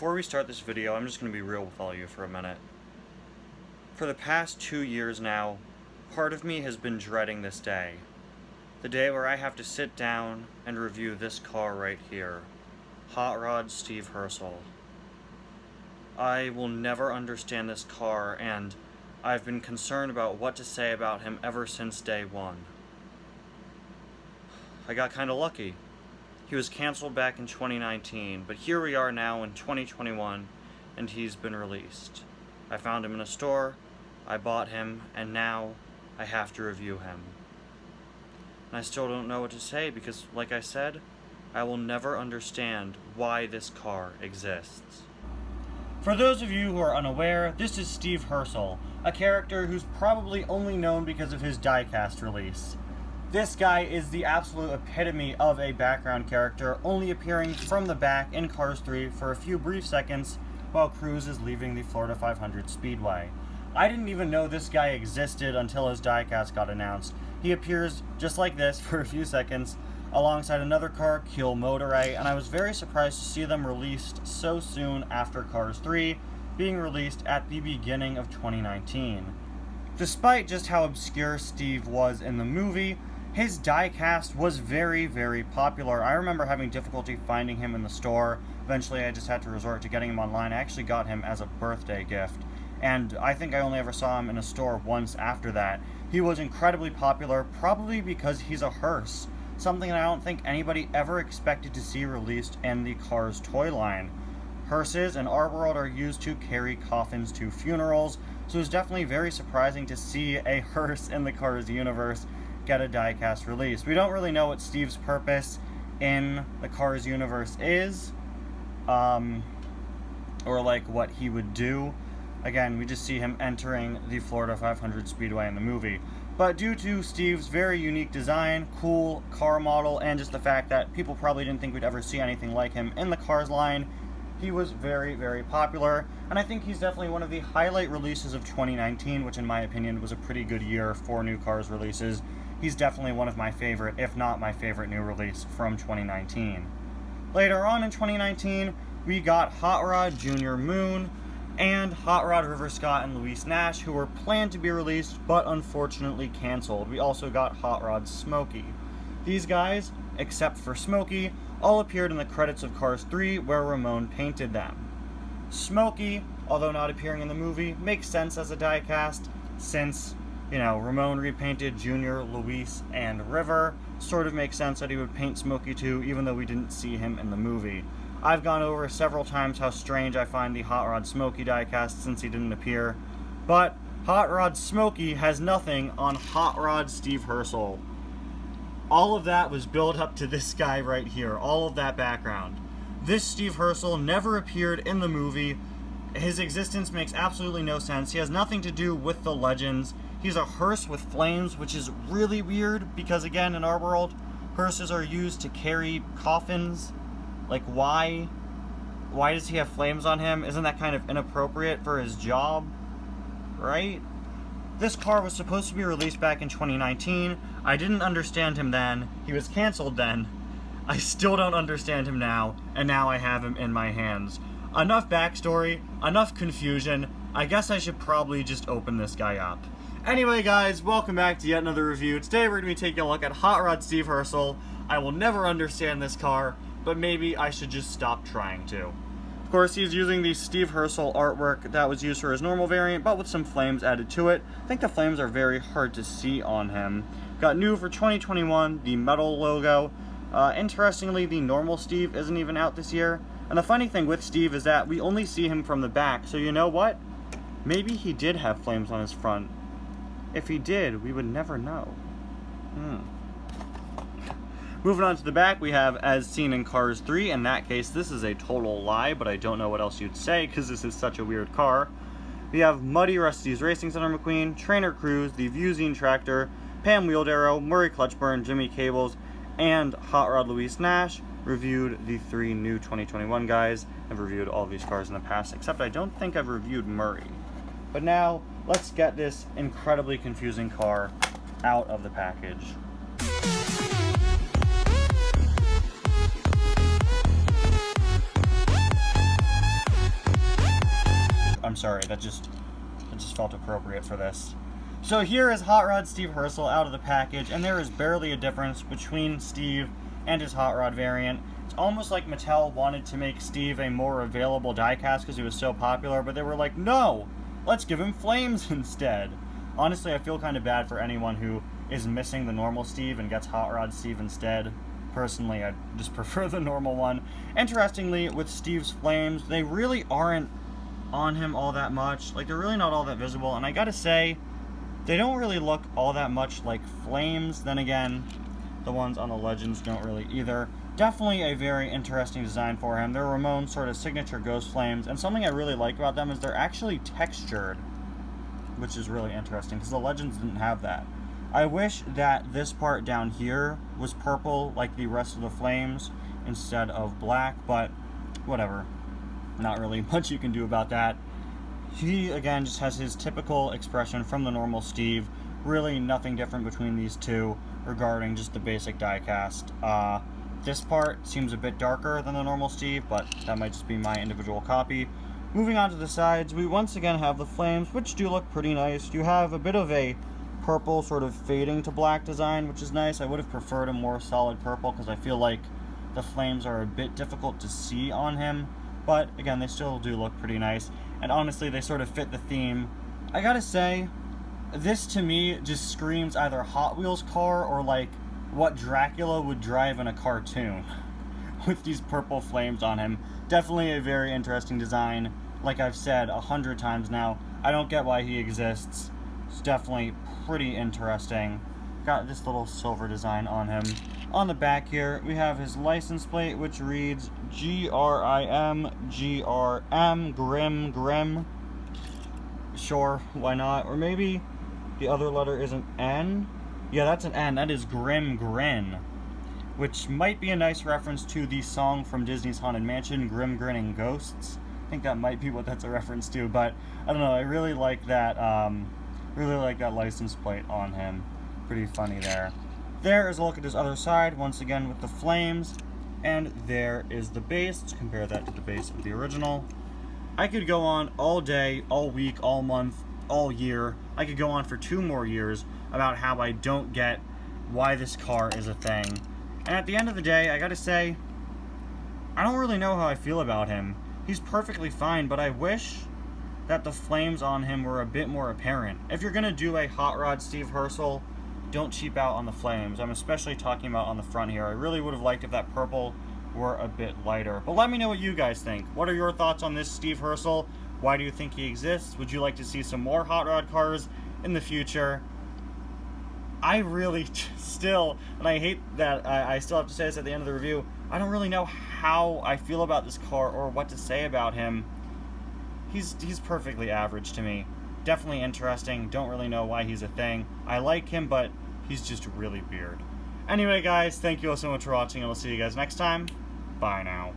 Before we start this video, I'm just going to be real with all of you for a minute. For the past 2 years now, part of me has been dreading this day. The day where I have to sit down and review this car right here. Hot Rod Steve Hersl. I will never understand this car, and I've been concerned about what to say about him ever since day one. I got kinda lucky. He was canceled back in 2019, but here we are now in 2021, and he's been released. I found him in a store, I bought him, and now I have to review him. And I still don't know what to say because, like I said, I will never understand why this car exists. For those of you who are unaware, this is Steve Hersl, a character who's probably only known because of his diecast release. This guy is the absolute epitome of a background character, only appearing from the back in Cars 3 for a few brief seconds while Cruz is leaving the Florida 500 Speedway. I didn't even know this guy existed until his diecast got announced. He appears just like this for a few seconds alongside another car, Kiel Motoray, and I was very surprised to see them released so soon after Cars 3 being released at the beginning of 2019. Despite just how obscure Steve was in the movie, his diecast was very, very popular. I remember having difficulty finding him in the store. Eventually I just had to resort to getting him online. I actually got him as a birthday gift, and I think I only ever saw him in a store once after that. He was incredibly popular, probably because he's a hearse, something that I don't think anybody ever expected to see released in the Cars toy line. Hearses in our world are used to carry coffins to funerals, so it's definitely very surprising to see a hearse in the Cars universe get a diecast release. We don't really know what Steve's purpose in the Cars universe is, or like what he would do. Again, we just see him entering the Florida 500 Speedway in the movie. But due to Steve's very unique design, cool car model, and just the fact that people probably didn't think we'd ever see anything like him in the Cars line, he was very, very popular, and I think he's definitely one of the highlight releases of 2019, which in my opinion was a pretty good year for new Cars releases. He's definitely one of my favorite, if not my favorite new release from 2019. Later on in 2019, we got Hot Rod Jr. Moon and Hot Rod River Scott and Luis Nash, who were planned to be released but unfortunately canceled. We also got Hot Rod Smokey. These guys, except for Smokey, all appeared in the credits of Cars 3 where Ramon painted them. Smokey, although not appearing in the movie, makes sense as a diecast since, Ramon repainted Junior, Luis, and River. Sort of makes sense that he would paint Smokey too, even though we didn't see him in the movie. I've gone over several times how strange I find the Hot Rod Smokey diecast since he didn't appear, but Hot Rod Smokey has nothing on Hot Rod Steve Hersl. All of that was built up to this guy right here, all of that background. This Steve Hersl never appeared in the movie. His existence makes absolutely no sense. He has nothing to do with the Legends. He's a hearse with flames, which is really weird because, again, in our world, hearses are used to carry coffins. Like, why? Why does he have flames on him? Isn't that kind of inappropriate for his job? Right? This car was supposed to be released back in 2019. I didn't understand him then. He was canceled then. I still don't understand him now, and now I have him in my hands. Enough backstory, enough confusion. I guess I should probably just open this guy up. Anyway, guys, welcome back to yet another review. Today we're going to be taking a look at Hot Rod Steve Hersl. I will never understand this car, but maybe I should just stop trying to. Of course, he's using the Steve Hersl artwork that was used for his normal variant, but with some flames added to it. I think the flames are very hard to see on him. Got new for 2021, the metal logo. Interestingly, the normal Steve isn't even out this year. And the funny thing with Steve is that we only see him from the back, so you know what? Maybe he did have flames on his front. If he did, we would never know. Moving on to the back, we have as seen in Cars 3. In that case, this is a total lie, but I don't know what else you'd say because this is such a weird car. We have Muddy Rusty's Racing Center McQueen, Trainer Cruz, the Vuezine Tractor, Pam Wheeldarrow, Murray Clutchburn, Jimmy Cables, and Hot Rod Luis Nash. Reviewed the 3 new 2021 guys. I've reviewed all of these cars in the past, except I don't think I've reviewed Murray. But now, let's get this incredibly confusing car out of the package. sorry, that just felt appropriate for this. So here is Hot Rod Steve Hersl out of the package, and there is barely a difference between Steve and his Hot Rod variant. It's almost like Mattel wanted to make Steve a more available diecast because he was so popular, but they were like, no, let's give him flames instead. Honestly, I feel kind of bad for anyone who is missing the normal Steve and gets Hot Rod Steve instead. Personally, I just prefer the normal one. Interestingly, with Steve's flames, they really aren't on him all that much. Like, they're really not all that visible, and I gotta say, they don't really look all that much like flames. Then again, the ones on the Legends don't really either. Definitely a very interesting design for him. They're Ramon's sort of signature ghost flames, and something I really like about them is they're actually textured, which is really interesting, because the Legends didn't have that. I wish that this part down here was purple like the rest of the flames instead of black, but whatever. Not really much you can do about that. He, again, just has his typical expression from the normal Steve. Really nothing different between these two regarding just the basic diecast. This part seems a bit darker than the normal Steve, but that might just be my individual copy. Moving on to the sides, we once again have the flames, which do look pretty nice. You have a bit of a purple sort of fading to black design, which is nice. I would have preferred a more solid purple because I feel like the flames are a bit difficult to see on him. But again, they still do look pretty nice. And honestly, they sort of fit the theme. I gotta say, this to me just screams either Hot Wheels car or like what Dracula would drive in a cartoon with these purple flames on him. Definitely a very interesting design. Like I've said 100 times now, I don't get why he exists. It's definitely pretty interesting. Got this little silver design on him. On the back here, we have his license plate, which reads GRIM, Grim. Sure, why not? Or maybe the other letter is an N? Yeah, that's an N. That is Grim Grin, which might be a nice reference to the song from Disney's Haunted Mansion, Grim Grinning Ghosts. I think that might be what that's a reference to, but I don't know. I really like that. Really like that license plate on him. Pretty funny there. There is a look at his other side, once again with the flames, and there is the base. Let's compare that to the base of the original. I could go on all day, all week, all month, all year. I could go on for 2 more years about how I don't get why this car is a thing. And at the end of the day, I gotta say, I don't really know how I feel about him. He's perfectly fine, but I wish that the flames on him were a bit more apparent. If you're gonna do a Hot Rod Steve Hersl, don't cheap out on the flames. I'm especially talking about on the front here. I really would have liked if that purple were a bit lighter. But let me know what you guys think. What are your thoughts on this Steve Hersl? Why do you think he exists? Would you like to see some more Hot Rod cars in the future? I really still, and I hate that I still have to say this at the end of the review, I don't really know how I feel about this car or what to say about him. He's perfectly average to me. Definitely interesting. Don't really know why he's a thing. I like him, but he's just really weird. Anyway, guys, thank you all so much for watching, and I'll see you guys next time. Bye now.